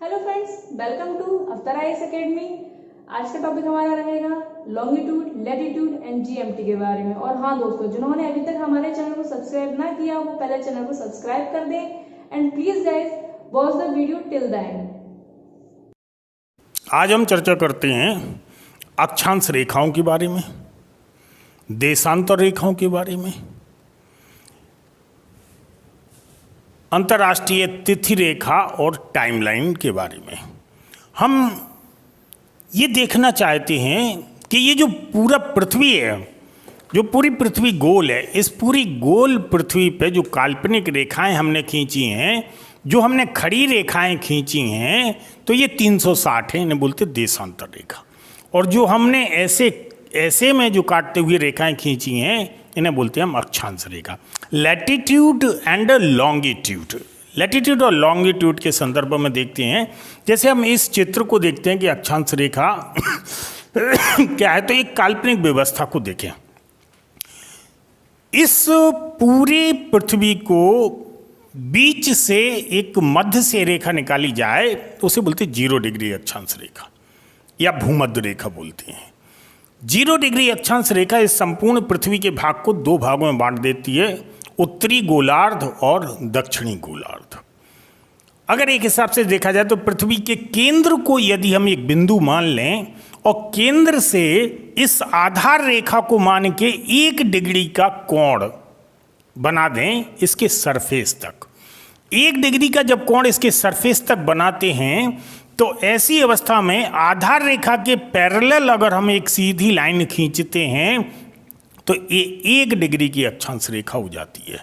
Hello friends, welcome to Aftar IAS academy. आज का topic हमारा रहेगा लॉन्गिट्यूड, लैटिट्यूड एंड जीएमटी के बारे में। और हाँ दोस्तों, जिन्होंने अभी तक हमारे चैनल को सब्सक्राइब ना किया वो पहले चैनल को सब्सक्राइब कर दें and please guys watch the video till the end. आज हम चर्चा करते हैं अक्षांश रेखाओं के बारे में, देशांतर रेखाओं के बारे में, अंतर्राष्ट्रीय तिथि रेखा और टाइमलाइन के बारे में। हम ये देखना चाहते हैं कि ये जो पूरा पृथ्वी है, जो पूरी पृथ्वी गोल है, इस पूरी गोल पृथ्वी पे जो काल्पनिक रेखाएं हमने खींची हैं, जो हमने खड़ी रेखाएं खींची हैं, तो ये 360 है, इन्हें बोलते देशांतर रेखा। और जो हमने ऐसे में जो काटते हुए रेखाएं खींची हैं, इन्हें बोलते हैं हम अक्षांश रेखा। लैटिट्यूड एंड लॉन्गिट्यूड, लैटिट्यूड और लॉन्गिट्यूड के संदर्भ में देखते हैं। जैसे हम इस चित्र को देखते हैं कि अक्षांश रेखा क्या है, तो एक काल्पनिक व्यवस्था को देखें। इस पूरी पृथ्वी को बीच से एक मध्य से रेखा निकाली जाए तो उसे बोलते हैं 0 डिग्री अक्षांश रेखा या भूमध्य रेखा बोलते हैं। 0 डिग्री अक्षांश रेखा इस संपूर्ण पृथ्वी के भाग को 2 भागों में बांट देती है, उत्तरी गोलार्ध और दक्षिणी गोलार्ध। अगर एक हिसाब से देखा जाए तो पृथ्वी के केंद्र को यदि हम एक बिंदु मान लें और केंद्र से इस आधार रेखा को मान के 1 डिग्री का कोण बना दें इसके सरफेस तक, 1 डिग्री का जब कोण इसके सरफेस तक बनाते हैं तो ऐसी अवस्था में आधार रेखा के पैरेलल अगर हम एक सीधी लाइन खींचते हैं तो ये 1 डिग्री की अक्षांश रेखा हो जाती है।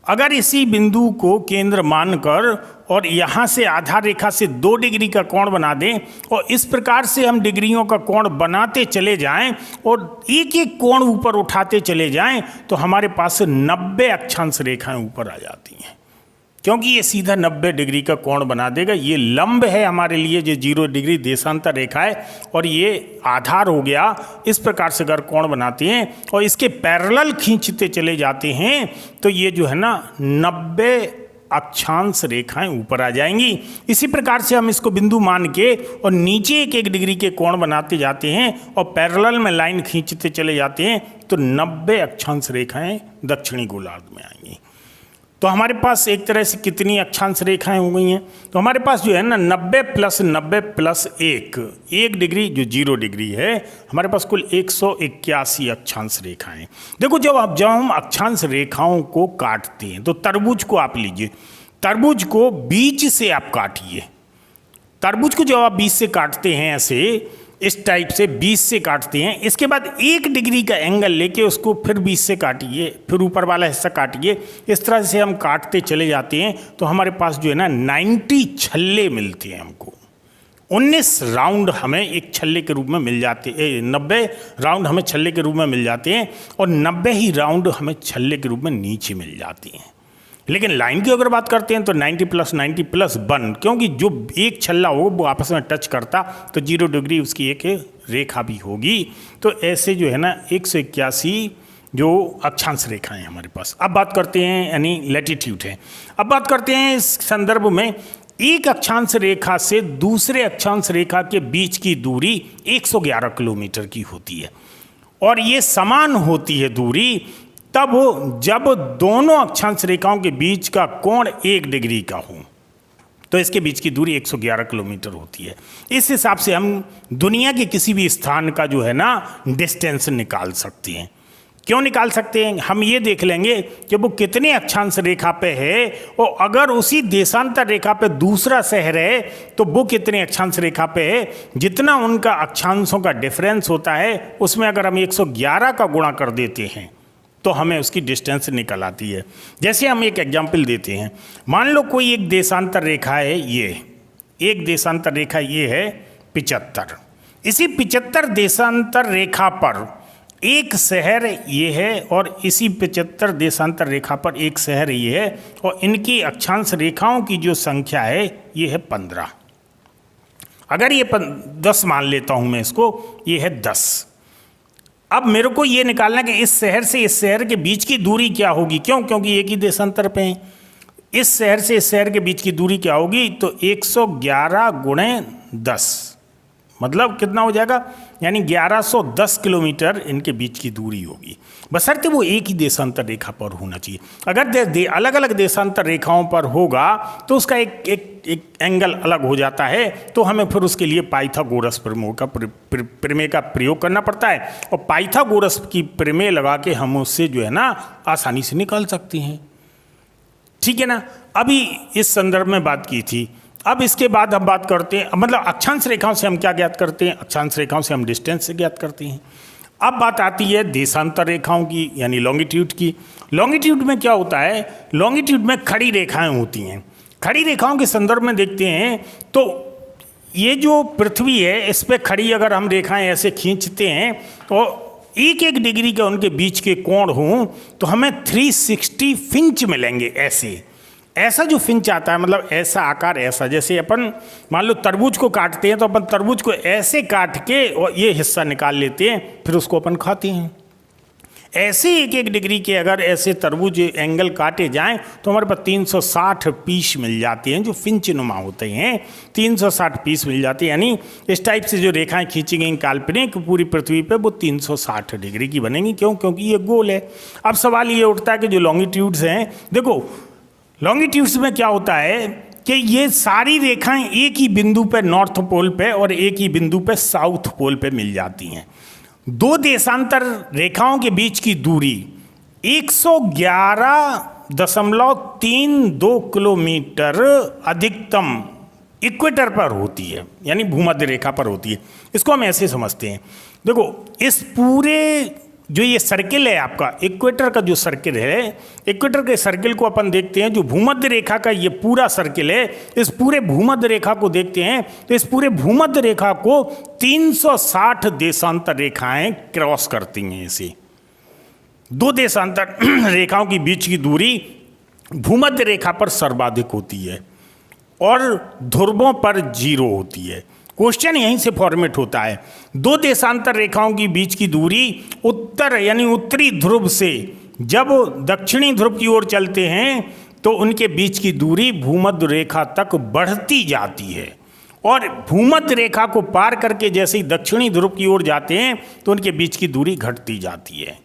अगर इसी बिंदु को केंद्र मानकर और यहाँ से आधार रेखा से 2 डिग्री का कोण बना दें और इस प्रकार से हम डिग्रियों का कोण बनाते चले जाएं और एक एक कोण ऊपर उठाते चले जाएं तो हमारे पास 90 अक्षांश रेखाएं ऊपर आ जाती हैं, क्योंकि ये सीधा 90 डिग्री का कोण बना देगा। ये लंब है हमारे लिए जो 0 डिग्री देशांतर रेखा है, और ये आधार हो गया। इस प्रकार से अगर कोण बनाते हैं और इसके पैरेलल खींचते चले जाते हैं तो ये जो है ना 90 अक्षांश रेखाएं ऊपर आ जाएंगी। इसी प्रकार से हम इसको बिंदु मान के और नीचे 1 डिग्री के कोण बनाते जाते हैं और पैरेलल में लाइन खींचते चले जाते हैं तो 90 अक्षांश रेखाएं दक्षिणी गोलार्ध में आएंगी। तो हमारे पास एक तरह से कितनी अक्षांश रेखाएं हो गई हैं, तो हमारे पास जो है ना 90 + 90 + 1 डिग्री जो 0 डिग्री है, हमारे पास कुल 181 अक्षांश रेखाएं। देखो जब हम अक्षांश रेखाओं को काटते हैं तो तरबूज को आप लीजिए, तरबूज को बीच से आप काटिए। तरबूज को जब आप बीच से काटते हैं, ऐसे इस टाइप से 20 से काटते हैं, इसके बाद 1 डिग्री का एंगल लेके उसको फिर 20 से काटिए, फिर ऊपर वाला हिस्सा काटिए। इस तरह से हम काटते चले जाते हैं तो हमारे पास जो है ना 90 छल्ले मिलते हैं हमको। 19 राउंड हमें एक छल्ले के रूप में मिल जाते हैं, 90 राउंड हमें छल्ले के रूप में मिल जाते हैं और 90 ही राउंड हमें छल्ले के रूप में नीचे मिल जाते हैं। लेकिन लाइन की अगर बात करते हैं तो 90 + 90 + 1, क्योंकि जो एक छल्ला हो वो आपस में टच करता तो 0 डिग्री उसकी एक रेखा भी होगी। तो ऐसे जो है ना 181 जो अक्षांश रेखाएं हमारे पास। अब बात करते हैं यानी लैटिट्यूड है। अब बात करते हैं इस संदर्भ में एक अक्षांश रेखा से दूसरे अक्षांश रेखा के बीच की दूरी 111 किलोमीटर की होती है, और ये समान होती है दूरी तब जब दोनों अक्षांश रेखाओं के बीच का कोण 1 डिग्री का हो, तो इसके बीच की दूरी 111 किलोमीटर होती है। इस हिसाब से हम दुनिया के किसी भी स्थान का जो है ना डिस्टेंस निकाल सकते हैं। क्यों निकाल सकते हैं? हम ये देख लेंगे कि वो कितने अक्षांश रेखा पे है, और अगर उसी देशांतर रेखा पे दूसरा शहर है तो वो कितने अक्षांश रेखा पे है। जितना उनका अक्षांशों का डिफरेंस होता है उसमें अगर हम 111 का गुणा कर देते हैं तो हमें उसकी डिस्टेंस निकल आती है। जैसे हम एक एग्जाम्पल देते हैं, मान लो कोई एक देशांतर रेखा है, ये एक देशांतर रेखा ये है 75। इसी 75 देशांतर रेखा पर एक शहर ये है और इसी 75 देशांतर रेखा पर एक शहर ये है, और इनकी अक्षांश रेखाओं की जो संख्या है ये है 15। अगर ये 10 मान लेता हूँ मैं इसको, ये है 10। अब मेरे को ये निकालना कि इस शहर से इस शहर के बीच की दूरी क्या होगी। क्यों? क्योंकि एक ही देशांतर पे हैं। इस शहर से इस शहर के बीच की दूरी क्या होगी, तो 111 गुणे 10, मतलब कितना हो जाएगा, यानी 1110 किलोमीटर इनके बीच की दूरी होगी, बशर्ते वो एक ही देशांतर रेखा पर होना चाहिए। अगर अलग अलग देशांतर रेखाओं पर होगा तो उसका एक एंगल अलग हो जाता है, तो हमें फिर उसके लिए पाइथागोरस प्रमेय का प्रयोग करना पड़ता है, और पाइथागोरस की प्रमेय लगा के हम उससे जो है ना आसानी से निकाल सकते हैं। ठीक है ना, अभी इस संदर्भ में बात की थी। अब इसके बाद हम बात करते हैं, मतलब अक्षांश रेखाओं से हम क्या ज्ञात करते हैं, अक्षांश रेखाओं से हम डिस्टेंस से ज्ञात करते हैं। अब बात आती है देशांतर रेखाओं की, यानी लॉन्गिट्यूड की। लॉन्गिट्यूड में क्या होता है, लॉन्गिट्यूड में खड़ी रेखाएं होती हैं। खड़ी रेखाओं के संदर्भ में देखते हैं तो ये जो पृथ्वी है इस पर खड़ी अगर हम रेखाएं ऐसे खींचते हैं और एक एक डिग्री के उनके बीच के कोण हों तो हमें 360 फिंच मिलेंगे। ऐसा जो फिंच आता है, मतलब ऐसा आकार, ऐसा जैसे अपन मान लो तरबूज को काटते हैं तो अपन तरबूज को ऐसे काट के और ये हिस्सा निकाल लेते हैं, फिर उसको अपन खाते हैं। ऐसे एक एक डिग्री के अगर ऐसे तरबूज एंगल काटे जाएं तो हमारे पास 360 पीस मिल जाते हैं, जो फिंच नुमा होते हैं 360 पीस मिल जाते हैं। यानी इस टाइप से जो रेखाएं खींची गई काल्पनिक पूरी पृथ्वी पे वो 360 डिग्री की बनेंगी। क्यों? क्योंकि ये गोल है। अब सवाल ये उठता है कि जो लॉन्गिट्यूड्स हैं, देखो लॉन्गिट्यूड्स में क्या होता है कि ये सारी रेखाएं एक ही बिंदु पे नॉर्थ पोल पे और एक ही बिंदु पे साउथ पोल पे मिल जाती हैं। दो देशांतर रेखाओं के बीच की दूरी 111.32 किलोमीटर अधिकतम इक्वेटर पर होती है, यानी भूमध्य रेखा पर होती है। इसको हम ऐसे समझते हैं, देखो इस पूरे जो ये सर्किल है आपका, इक्वेटर का जो सर्किल है, इक्वेटर के सर्किल को अपन देखते हैं, जो भूमध्य रेखा का ये पूरा सर्किल है, इस पूरे भूमध्य रेखा को देखते हैं तो इस पूरे भूमध्य रेखा को 360 देशांतर रेखाएं क्रॉस करती हैं। इसे दो देशांतर रेखाओं के बीच की दूरी भूमध्य रेखा पर सर्वाधिक होती है और ध्रुवों पर 0 होती है। क्वेश्चन यहीं से फॉर्मेट होता है। दो देशांतर रेखाओं की बीच की दूरी उत्तर यानी उत्तरी ध्रुव से जब दक्षिणी ध्रुव की ओर चलते हैं तो उनके बीच की दूरी भूमध्य रेखा तक बढ़ती जाती है, और भूमध्य रेखा को पार करके जैसे ही दक्षिणी ध्रुव की ओर जाते हैं तो उनके बीच की दूरी घटती जाती है।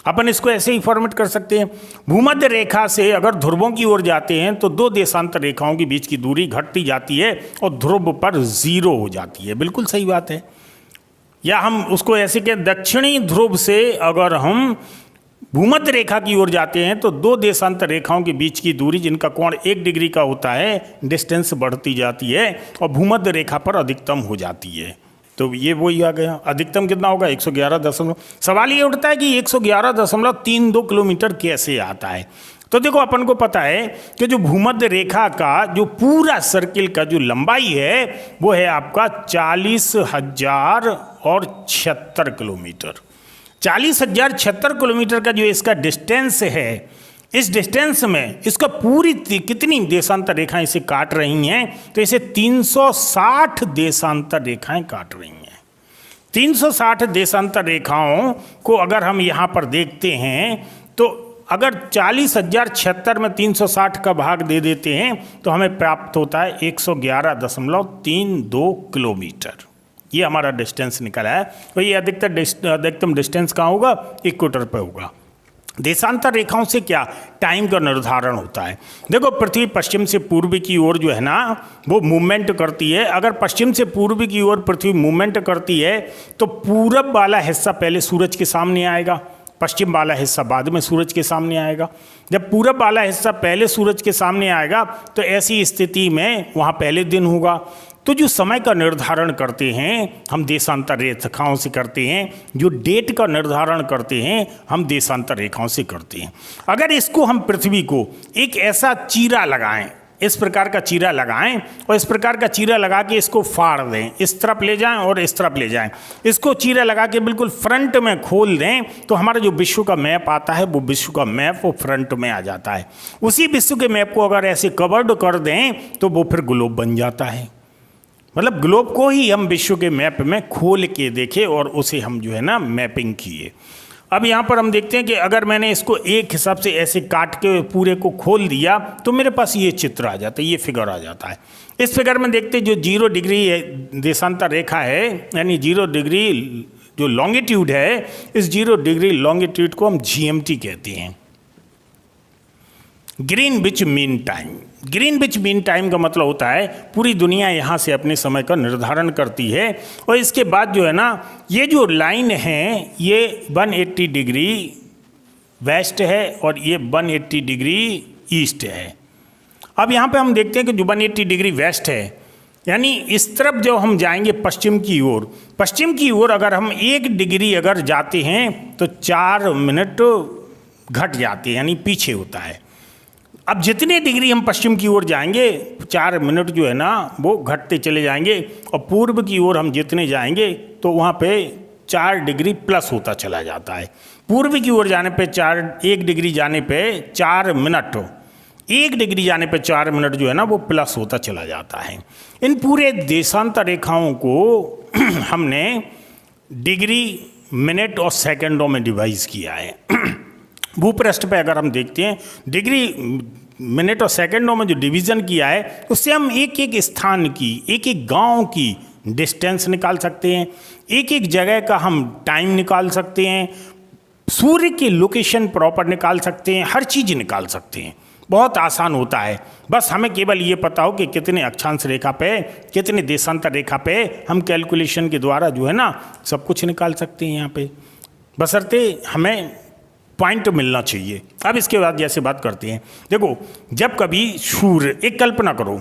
अपन इसको ऐसे ही फॉर्मेट कर सकते हैं, भूमध्य रेखा से अगर ध्रुवों की ओर जाते हैं तो दो देशांतर रेखाओं के बीच की दूरी घटती जाती है और ध्रुव पर 0 हो जाती है। बिल्कुल सही बात है। या हम उसको ऐसे कहें, दक्षिणी ध्रुव से अगर हम भूमध्य रेखा की ओर जाते हैं तो दो देशांतर रेखाओं के बीच की दूरी जिनका कोण 1 डिग्री का होता है, डिस्टेंस बढ़ती जाती है और भूमध्य रेखा पर अधिकतम हो जाती है। तो ये वही आ गया, अधिकतम कितना होगा 111 सवाल ये उठता है कि 111.32 किलोमीटर कैसे आता है। तो देखो अपन को पता है कि जो भूमध्य रेखा का जो पूरा सर्किल का जो लंबाई है वो है आपका 40,076 किलोमीटर। 40,076 किलोमीटर का जो इसका डिस्टेंस है, इस डिस्टेंस में इसका पूरी कितनी देशांतर रेखाएं इसे काट रही हैं, तो इसे 360 देशांतर रेखाएं काट रही हैं। 360 देशांतर रेखाओं को अगर हम यहाँ पर देखते हैं तो अगर 40,076 में 360 का भाग दे देते हैं तो हमें प्राप्त होता है 111.32 किलोमीटर। ये हमारा डिस्टेंस निकला है। तो ये अधिकतम डिस्टेंस कहाँ होगा? इक्वेटर पर होगा। देशांतर रेखाओं से क्या टाइम का निर्धारण होता है। देखो पृथ्वी पश्चिम से पूर्व की ओर जो है ना वो मूवमेंट करती है। अगर पश्चिम से पूर्व की ओर पृथ्वी मूवमेंट करती है तो पूरब वाला हिस्सा पहले सूरज के सामने आएगा, पश्चिम वाला हिस्सा बाद में सूरज के सामने आएगा। जब पूरब वाला हिस्सा पहले सूरज के सामने आएगा तो ऐसी स्थिति में वहाँ पहले दिन होगा। तो जो समय का निर्धारण करते हैं हम देशांतर रेखाओं से करते हैं, जो डेट का निर्धारण करते हैं हम देशांतर रेखाओं से करते हैं। अगर इसको हम पृथ्वी को एक ऐसा चीरा लगाएं, इस प्रकार का चीरा लगाएं और इस प्रकार का चीरा लगा के इसको फाड़ दें, इस तरफ ले जाएं और इस तरफ ले जाएं, इसको चीरा लगा के बिल्कुल फ्रंट में खोल दें तो हमारा जो विश्व का मैप आता है वो विश्व का मैप वो फ्रंट में आ जाता है। उसी विश्व के मैप को अगर ऐसे कवर्ड कर दें तो वो फिर ग्लोब बन जाता है। मतलब ग्लोब को ही हम विश्व के मैप में खोल के देखे और उसे हम जो है ना मैपिंग किए। अब यहाँ पर हम देखते हैं कि अगर मैंने इसको एक हिसाब से ऐसे काट के पूरे को खोल दिया तो मेरे पास ये चित्र आ जाता है, ये फिगर आ जाता है। इस फिगर में देखते हैं जो 0 डिग्री देशांतर रेखा है, यानी 0 डिग्री जो लॉन्गिट्यूड है, इस 0 डिग्री लॉन्गिट्यूड को हम GMT कहते हैं, Greenwich mean time. Greenwich mean time का मतलब होता है पूरी दुनिया यहाँ से अपने समय का निर्धारण करती है। और इसके बाद जो है ना, ये जो लाइन है ये 180 डिग्री वेस्ट है और ये 180 डिग्री ईस्ट है। अब यहाँ पे हम देखते हैं कि जो 180 डिग्री वेस्ट है, यानी इस तरफ जब हम जाएंगे पश्चिम की ओर अगर हम 1 डिग्री अगर जाते हैं तो 4 मिनट घट जाते हैं, यानी पीछे होता है। अब जितने डिग्री हम पश्चिम की ओर जाएंगे 4 मिनट जो है ना वो घटते चले जाएंगे, और पूर्व की ओर हम जितने जाएंगे तो वहाँ पे 4 डिग्री प्लस होता चला जाता है। पूर्व की ओर जाने पे 1 डिग्री जाने पे 4 मिनट, 1 डिग्री जाने पे 4 मिनट जो है ना वो प्लस होता चला जाता है। इन पूरे देशांतर रेखाओं को हमने डिग्री, मिनट और सेकंडों में डिवाइस किया है। भूपृष्ठ पे अगर हम देखते हैं डिग्री, मिनट और सेकंडों में जो डिवीज़न किया है, उससे हम एक एक स्थान की, एक एक गांव की डिस्टेंस निकाल सकते हैं, एक एक जगह का हम टाइम निकाल सकते हैं, सूर्य की लोकेशन प्रॉपर निकाल सकते हैं, हर चीज़ निकाल सकते हैं। बहुत आसान होता है, बस हमें केवल ये पता हो कि कितने अक्षांश रेखा पे, कितने देशांतर रेखा पे हम कैलकुलेशन के द्वारा जो है ना सब कुछ निकाल सकते हैं यहाँ पे, बशर्ते हमें पॉइंट मिलना चाहिए। अब इसके बाद जैसे बात करते हैं, देखो जब कभी सूर्य, एक कल्पना करो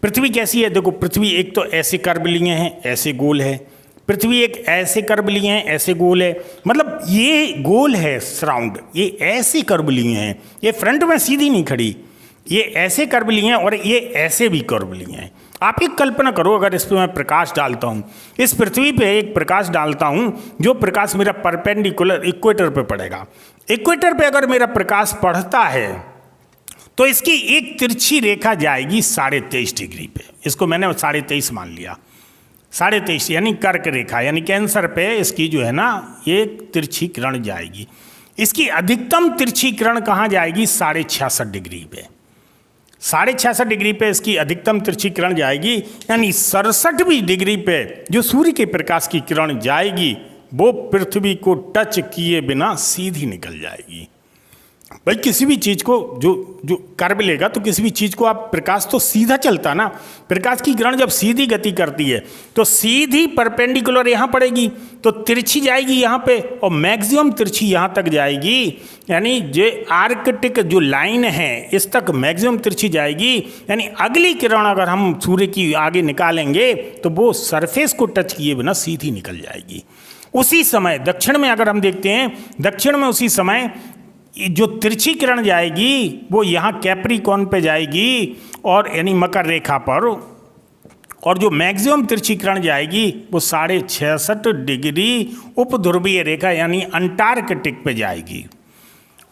पृथ्वी कैसी है, देखो पृथ्वी एक तो ऐसे कर्व लिए हैं, ऐसे गोल है, पृथ्वी एक ऐसे कर्व लिए हैं, ऐसे गोल है, मतलब ये गोल है सराउंड, ये ऐसे कर्व लिए हैं, ये फ्रंट में सीधी नहीं खड़ी, ये ऐसे कर्व लिए हैं और ये ऐसे भी कर्व लिए हैं। आप एक कल्पना करो, अगर इस पर मैं प्रकाश डालता हूँ, इस पृथ्वी पे एक प्रकाश डालता हूँ, जो प्रकाश मेरा परपेंडिकुलर इक्वेटर पे पड़ेगा, इक्वेटर पे अगर मेरा प्रकाश पड़ता है तो इसकी एक तिरछी रेखा जाएगी 23.5 डिग्री पे, इसको मैंने 23.5 मान लिया, 23.5 यानी कर्क रेखा, यानी कैंसर पे इसकी जो है ना एक तिरछी किरण जाएगी। इसकी अधिकतम तिरछी किरण कहाँ जाएगी? 66.5 डिग्री पे, 66.5 डिग्री पे इसकी अधिकतम तिरछी किरण जाएगी, यानी 67 डिग्री पे जो सूर्य के प्रकाश की किरण जाएगी वो पृथ्वी को टच किए बिना सीधी निकल जाएगी। भाई किसी भी चीज़ को जो कर्व लेगा तो किसी भी चीज़ को आप, प्रकाश तो सीधा चलता ना, प्रकाश की किरण जब सीधी गति करती है तो सीधी परपेंडिकुलर यहाँ पड़ेगी, तो तिरछी जाएगी यहाँ पे और मैक्सिमम तिरछी यहाँ तक जाएगी, यानी जो आर्कटिक जो लाइन है इस तक मैक्सिमम तिरछी जाएगी, यानी अगली किरण अगर हम सूर्य की आगे निकालेंगे तो वो सरफेस को टच किए बिना सीधी निकल जाएगी। उसी समय दक्षिण में अगर हम देखते हैं, दक्षिण में उसी समय जो तिरछी किरण जाएगी वो यहाँ कैप्रिकॉर्न पे जाएगी और यानी मकर रेखा पर, और जो मैक्सिमम तिरछी किरण जाएगी वो 66.5 डिग्री उपध्रुवीय रेखा यानी अंटार्कटिक पे जाएगी,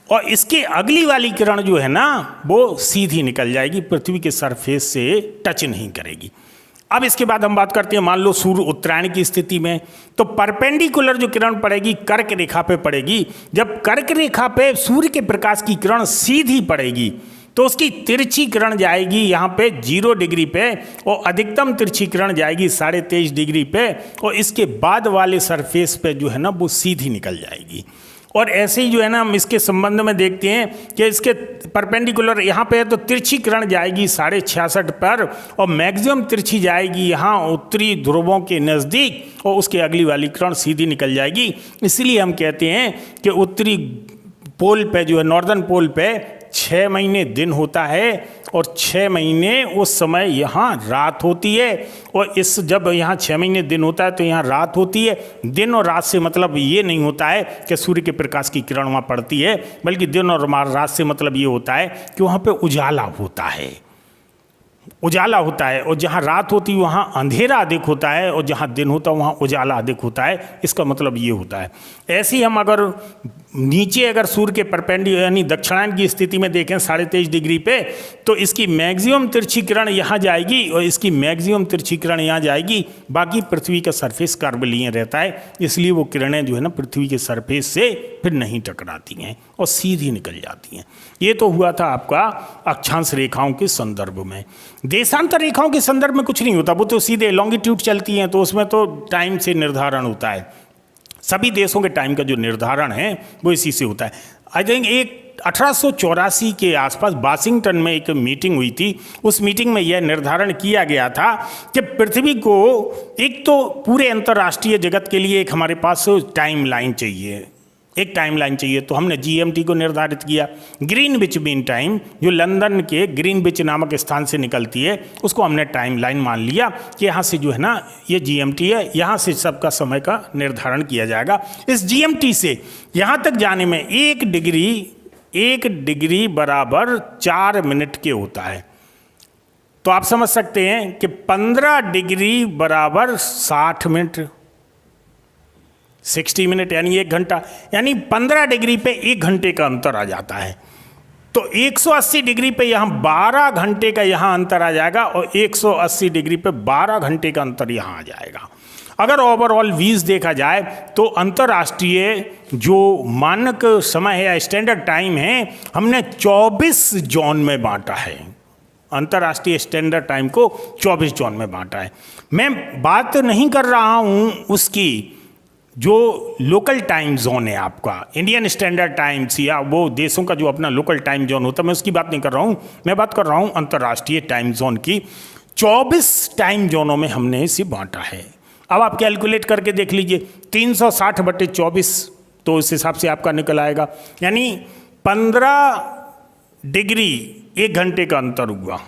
और इसके अगली वाली किरण जो है ना वो सीधी निकल जाएगी, पृथ्वी के सरफेस से टच नहीं करेगी। अब इसके बाद हम बात करते हैं, मान लो सूर्य उत्तरायण की स्थिति में, तो परपेंडिकुलर जो किरण पड़ेगी कर्क रेखा पे पड़ेगी। जब कर्क रेखा पे सूर्य के प्रकाश की किरण सीधी पड़ेगी तो उसकी तिरछी किरण जाएगी यहाँ पे 0 डिग्री पे, और अधिकतम तिरछी किरण जाएगी 23.5 डिग्री पे, और इसके बाद वाले सरफेस पे जो है ना वो सीधी निकल जाएगी। और ऐसे ही जो है ना हम इसके संबंध में देखते हैं कि इसके परपेंडिकुलर यहाँ पे है तो तिरछी किरण जाएगी 66.5 पर, और मैक्सिमम तिरछी जाएगी यहाँ उत्तरी ध्रुवों के नज़दीक, और उसके अगली वाली किरण सीधी निकल जाएगी। इसलिए हम कहते हैं कि उत्तरी पोल पे जो है, नॉर्दर्न पोल पे 6 महीने दिन होता है और 6 महीने उस समय यहाँ रात होती है, और इस जब यहाँ 6 महीने दिन होता है तो यहाँ रात होती है। दिन और रात से मतलब ये नहीं होता है कि सूर्य के प्रकाश की किरण वहाँ पड़ती है, बल्कि दिन और रात से मतलब ये होता है कि वहाँ पे उजाला होता है, उजाला होता है, और जहाँ रात होती है वहाँ अंधेरा अधिक होता है, और जहाँ दिन होता है वहाँ उजाला अधिक होता है। इसका मतलब ये होता है। ऐसे ही हम अगर नीचे अगर सूर्य के परपेंडिकुलर यानी दक्षिणायन की स्थिति में देखें 23.5 डिग्री पे, तो इसकी मैक्सिमम तिरछी किरण यहाँ जाएगी और इसकी मैक्सिमम तिरछी किरण यहाँ जाएगी। बाकी पृथ्वी का सरफेस कर्व लिए रहता है, इसलिए वो किरणें जो है ना पृथ्वी के सरफेस से फिर नहीं टकराती हैं और सीधी निकल जाती हैं। ये तो हुआ था आपका अक्षांश रेखाओं के संदर्भ में। देशांतर रेखाओं के संदर्भ में कुछ नहीं होता, वो तो सीधे लॉन्गिट्यूड चलती हैं, तो उसमें तो टाइम से निर्धारण होता है। सभी देशों के टाइम का जो निर्धारण है वो इसी से होता है। आई थिंक एक 1884 के आसपास वाशिंगटन में एक मीटिंग हुई थी। उस मीटिंग में यह निर्धारण किया गया था कि पृथ्वी को एक तो पूरे अंतर्राष्ट्रीय जगत के लिए एक हमारे पास टाइम लाइन चाहिए, एक टाइमलाइन चाहिए। तो हमने जीएमटी को निर्धारित किया, ग्रीनविच मीन टाइम, जो लंदन के ग्रीनविच नामक स्थान से निकलती है, उसको हमने टाइमलाइन मान लिया कि यहाँ से जो है ना ये जीएमटी है, यहाँ से सबका समय का निर्धारण किया जाएगा। इस जीएमटी से यहाँ तक जाने में 1 डिग्री बराबर 4 मिनट के होता है। तो आप समझ सकते हैं कि 15 डिग्री बराबर 60 मिनट, 60 मिनट यानी 1 घंटा, यानी 15 डिग्री पे 1 घंटे का अंतर आ जाता है। तो 180 डिग्री पे यहाँ 12 घंटे का यहाँ अंतर आ जाएगा और 180 डिग्री पे 12 घंटे का अंतर यहाँ आ जाएगा। अगर ओवरऑल व्यूज देखा जाए तो अंतर्राष्ट्रीय जो मानक समय है या स्टैंडर्ड टाइम है, हमने 24 जोन में बांटा है। अंतर्राष्ट्रीय स्टैंडर्ड टाइम को 24 जोन में बांटा है। मैं बात नहीं कर रहा हूँ उसकी जो लोकल टाइम जोन है आपका, इंडियन स्टैंडर्ड टाइम्स या वो देशों का जो अपना लोकल टाइम जोन होता है, मैं उसकी बात नहीं कर रहा हूँ। मैं बात कर रहा हूँ अंतर्राष्ट्रीय टाइम जोन की। 24 टाइम जोनों में हमने इसे बांटा है। अब आप कैलकुलेट करके देख लीजिए, 360/24, तो इस हिसाब से आपका निकल आएगा, यानी 15 डिग्री 1 घंटे का अंतर हुआ।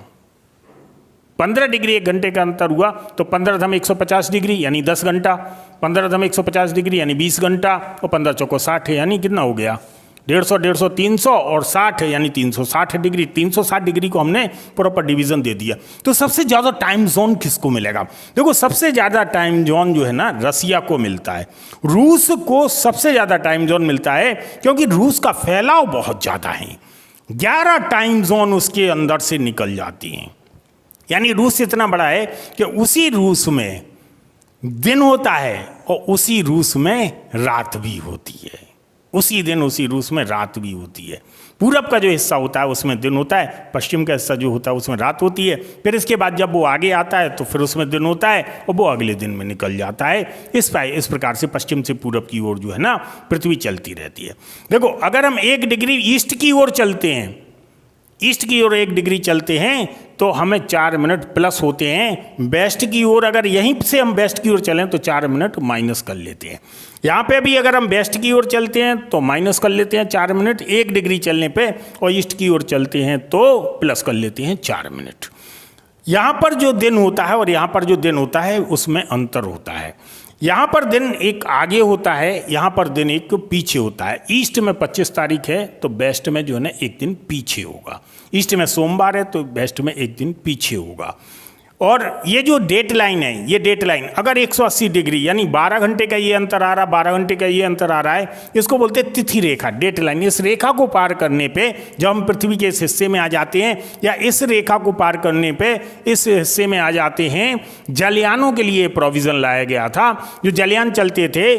15 डिग्री 1 घंटे का अंतर हुआ तो 15×150 डिग्री यानी 10 घंटा, 15×150 डिग्री यानी 20 घंटा, और 15 चौको 60 यानी कितना हो गया 150, 300 और 60 यानी 360 डिग्री। 360 डिग्री को हमने प्रॉपर डिवीजन दे दिया। तो सबसे ज़्यादा टाइम जोन किसको मिलेगा? देखो, सबसे ज़्यादा टाइम जोन जो है ना रसिया को मिलता है। रूस को सबसे ज़्यादा टाइम जोन मिलता है क्योंकि रूस का फैलाव बहुत ज़्यादा है। 11 टाइम जोन उसके अंदर से निकल जाती हैं। यानी रूस इतना बड़ा है कि उसी रूस में दिन होता है और उसी रूस में रात भी होती है। उसी दिन उसी रूस में रात भी होती है। पूरब का जो हिस्सा होता है उसमें दिन होता है, पश्चिम का हिस्सा जो होता है उसमें रात होती है। फिर इसके बाद जब वो आगे आता है तो फिर उसमें दिन होता है और वो अगले दिन में निकल जाता है। इस प्रकार से पश्चिम से पूरब की ओर जो है ना पृथ्वी चलती रहती है। देखो, अगर हम 1 डिग्री ईस्ट की ओर चलते हैं, ईस्ट की ओर 1 डिग्री चलते हैं तो हमें 4 मिनट प्लस होते हैं। वेस्ट की ओर अगर यहीं से हम वेस्ट की ओर चलें तो 4 मिनट माइनस कर लेते हैं। यहाँ पे भी अगर हम वेस्ट की ओर चलते हैं तो माइनस कर लेते हैं 4 मिनट 1 डिग्री चलने पे, और ईस्ट की ओर चलते हैं तो प्लस कर लेते हैं 4 मिनट। यहाँ पर जो दिन होता है और यहाँ पर जो दिन होता है उसमें अंतर होता है। यहाँ पर दिन एक आगे होता है, यहाँ पर दिन एक पीछे होता है। ईस्ट में 25 तारीख है तो वेस्ट में जो है ना 1 दिन पीछे होगा। ईस्ट में सोमवार है तो वेस्ट में 1 दिन पीछे होगा। और ये जो डेट लाइन है, ये डेट लाइन अगर 180 डिग्री यानी 12 घंटे का ये अंतर आ रहा है, 12 घंटे का ये अंतर आ रहा है, इसको बोलते हैं तिथि रेखा, डेट लाइन। इस रेखा को पार करने पे जब हम पृथ्वी के इस हिस्से में आ जाते हैं, या इस रेखा को पार करने पे इस हिस्से में आ जाते हैं, जलयानों के लिए प्रोविज़न लाया गया था। जो जलयान चलते थे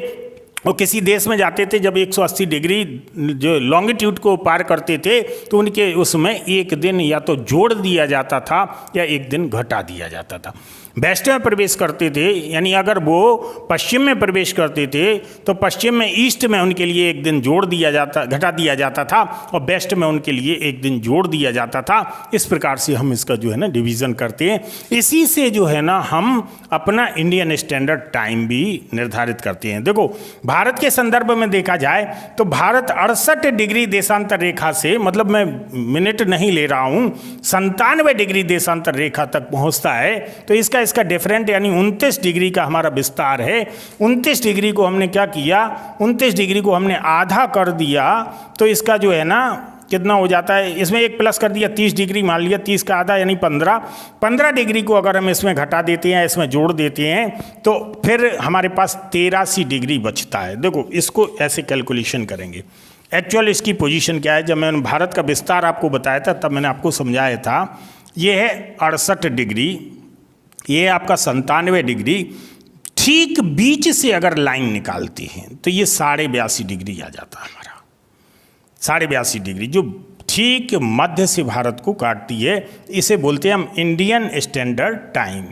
वो किसी देश में जाते थे, जब 180 डिग्री जो लॉन्गिट्यूड को पार करते थे तो उनके उसमें 1 दिन या तो जोड़ दिया जाता था या 1 दिन घटा दिया जाता था। वेस्ट में प्रवेश करते थे, यानी अगर वो पश्चिम में प्रवेश करते थे तो पश्चिम में ईस्ट में उनके लिए 1 दिन जोड़ दिया जाता, घटा दिया जाता था, और वेस्ट में उनके लिए 1 दिन जोड़ दिया जाता था। इस प्रकार से हम इसका जो है ना डिवीज़न करते हैं। इसी से जो है ना हम अपना इंडियन स्टैंडर्ड टाइम भी निर्धारित करते हैं। देखो, भारत के संदर्भ में देखा जाए तो भारत 68 डिग्री देशांतर रेखा से, मतलब मैं मिनट नहीं ले रहा हूँ, 97 डिग्री देशांतर रेखा तक पहुँचता है। तो इसका डिफरेंट यानी 29 डिग्री का हमारा विस्तार है। 29 डिग्री को हमने क्या किया, 29 डिग्री को हमने आधा कर दिया, तो इसका जो है ना कितना हो जाता है, इसमें एक प्लस कर दिया 30 डिग्री, मान लिया 30 का आधा यानी 15 डिग्री को अगर हम इसमें घटा देते हैं, इसमें जोड़ देते हैं, तो फिर हमारे पास 83 डिग्री बचता है। देखो इसको ऐसे कैलकुलेशन करेंगे। एक्चुअल इसकी पोजीशन क्या है, जब मैंने भारत का विस्तार आपको बताया था तब मैंने आपको समझाया था, ये है 68 डिग्री, ये आपका 97 डिग्री, ठीक बीच से अगर लाइन निकालते हैं तो ये 82.5 डिग्री आ जाता है हमारा। 82.5 डिग्री जो ठीक मध्य से भारत को काटती है, इसे बोलते हैं हम इंडियन स्टैंडर्ड टाइम।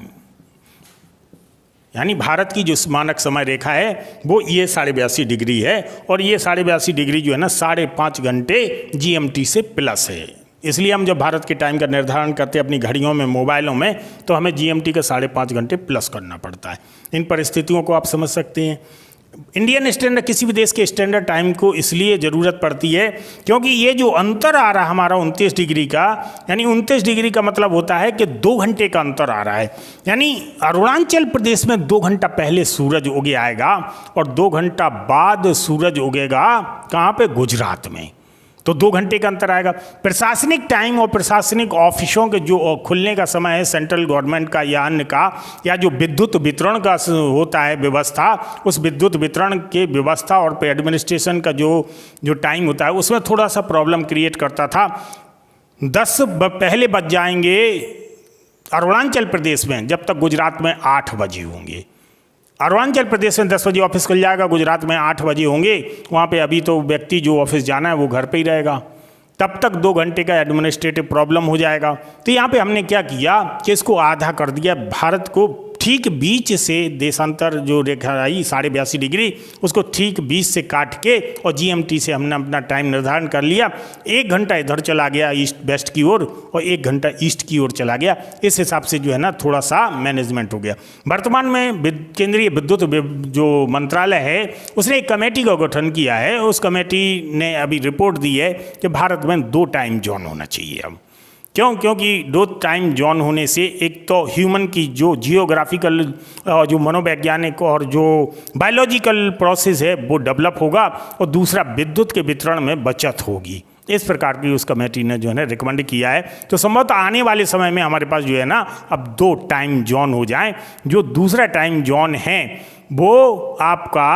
यानी भारत की जो मानक समय रेखा है वो ये 82.5 डिग्री है, और ये 82.5 डिग्री जो है ना 5.5 घंटे GMT से प्लस है। इसलिए हम जब भारत के टाइम का निर्धारण करते हैं अपनी घड़ियों में, मोबाइलों में, तो हमें GMT का 5.5 घंटे प्लस करना पड़ता है। इन परिस्थितियों को आप समझ सकते हैं। इंडियन स्टैंडर्ड, किसी भी देश के स्टैंडर्ड टाइम को इसलिए ज़रूरत पड़ती है क्योंकि ये जो अंतर आ रहा है हमारा 29 डिग्री का, यानी 29 डिग्री का मतलब होता है कि 2 घंटे का अंतर आ रहा है। यानी अरुणाचल प्रदेश में 2 घंटा पहले सूरज उगे आएगा और 2 घंटा बाद सूरज उगेगा कहाँ पे, गुजरात में। तो 2 घंटे का अंतर आएगा। प्रशासनिक टाइम और प्रशासनिक ऑफिसों के जो खुलने का समय है सेंट्रल गवर्नमेंट का या अन्य का, या जो विद्युत वितरण का होता है व्यवस्था, उस विद्युत वितरण के व्यवस्था और एडमिनिस्ट्रेशन का जो टाइम होता है उसमें थोड़ा सा प्रॉब्लम क्रिएट करता था। 10 पहले बज जाएंगे अरुणाचल प्रदेश में, जब तक गुजरात में 8 बजे होंगे। अरुणाचल प्रदेश में 10 बजे ऑफिस खुल जाएगा, गुजरात में 8 बजे होंगे। वहाँ पे अभी तो व्यक्ति जो ऑफिस जाना है वो घर पे ही रहेगा, तब तक 2 घंटे का एडमिनिस्ट्रेटिव प्रॉब्लम हो जाएगा। तो यहाँ पे हमने क्या किया कि इसको आधा कर दिया, भारत को ठीक बीच से देशांतर जो रेखा आई 82.5 डिग्री, उसको ठीक बीच से काट के और GMT से हमने अपना टाइम निर्धारण कर लिया। 1 घंटा इधर चला गया ईस्ट वेस्ट की ओर और 1 घंटा ईस्ट की ओर चला गया। इस हिसाब से जो है ना थोड़ा सा मैनेजमेंट हो गया। वर्तमान में केंद्रीय विद्युत जो मंत्रालय है उसने एक कमेटी का गठन किया है। उस कमेटी ने अभी रिपोर्ट दी है कि भारत में 2 टाइम जोन होना चाहिए अब। क्यों? क्योंकि 2 टाइम जोन होने से एक तो ह्यूमन की जो जियोग्राफिकल, जो मनोवैज्ञानिक और जो बायोलॉजिकल प्रोसेस है वो डेवलप होगा, और दूसरा विद्युत के वितरण में बचत होगी। इस प्रकार की उस कमेटी ने जो है ना रिकमेंड किया है। तो संभवतः आने वाले समय में हमारे पास जो है ना अब 2 टाइम जोन हो जाएं। जो दूसरा टाइम जोन है वो आपका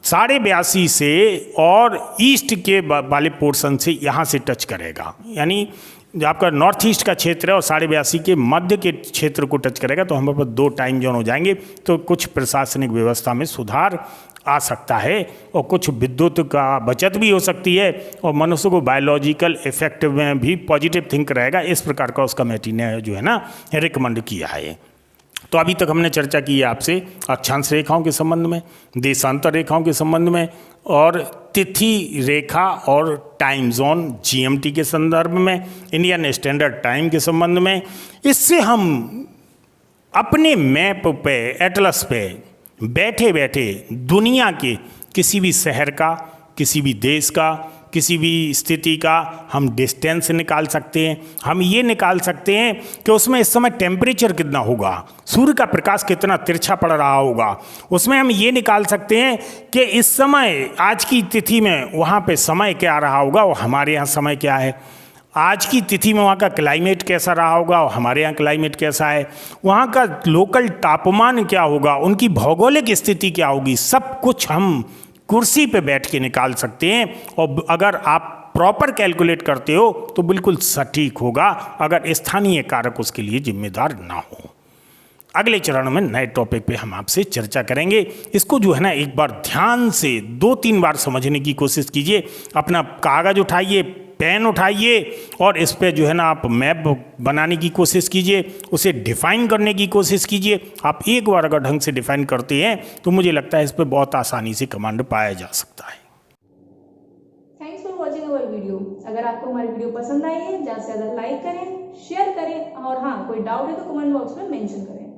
82.5 से और ईस्ट के वाले पोर्शन से यहाँ से टच करेगा, यानी जो आपका नॉर्थ ईस्ट का क्षेत्र है और 82.5 के मध्य के क्षेत्र को टच करेगा। तो हमारे पास 2 टाइम जोन हो जाएंगे, तो कुछ प्रशासनिक व्यवस्था में सुधार आ सकता है और कुछ विद्युत का बचत भी हो सकती है और मनुष्य को बायोलॉजिकल इफेक्ट में भी पॉजिटिव थिंक रहेगा। इस प्रकार का उस कमेटी ने जो है ना रिकमेंड किया है। तो अभी तक हमने चर्चा की है आपसे अक्षांश रेखाओं के संबंध में, देशांतर रेखाओं के संबंध में, और तिथि रेखा और टाइम जोन GMT के संदर्भ में, इंडियन स्टैंडर्ड टाइम के संबंध में। इससे हम अपने मैप पे, एटलस पे बैठे बैठे दुनिया के किसी भी शहर का, किसी भी देश का, किसी भी स्थिति का हम डिस्टेंस निकाल सकते हैं। हम ये निकाल सकते हैं कि उसमें इस समय टेम्परेचर कितना होगा, सूर्य का प्रकाश कितना तिरछा पड़ रहा होगा। उसमें हम ये निकाल सकते हैं कि इस समय आज की तिथि में वहाँ पे समय क्या रहा होगा और हमारे यहाँ समय क्या है। आज की तिथि में वहाँ का क्लाइमेट कैसा रहा होगा और हमारे यहाँ क्लाइमेट कैसा है। वहाँ का लोकल तापमान क्या होगा, उनकी भौगोलिक स्थिति क्या होगी। सब कुछ हम कुर्सी पे बैठ के निकाल सकते हैं, और अगर आप प्रॉपर कैलकुलेट करते हो तो बिल्कुल सटीक होगा, अगर स्थानीय कारक उसके लिए जिम्मेदार ना हो। अगले चरण में नए टॉपिक पे हम आपसे चर्चा करेंगे। इसको जो है ना एक बार ध्यान से 2-3 बार समझने की कोशिश कीजिए। अपना कागज उठाइए, पेन उठाइए और इस पे जो है ना आप मैप बनाने की कोशिश कीजिए, उसे डिफाइन करने की कोशिश कीजिए। आप एक बार अगर ढंग से डिफाइन करते हैं तो मुझे लगता है इस पे बहुत आसानी से कमांड पाया जा सकता है। Thanks for watching our video. अगर आपको हमारी वीडियो पसंद आई है, ज़्यादा से ज़्यादा लाइक करें, शेयर करें, और हाँ कोई डाउट है तो कमेंट बॉक्स में मेंशन करें।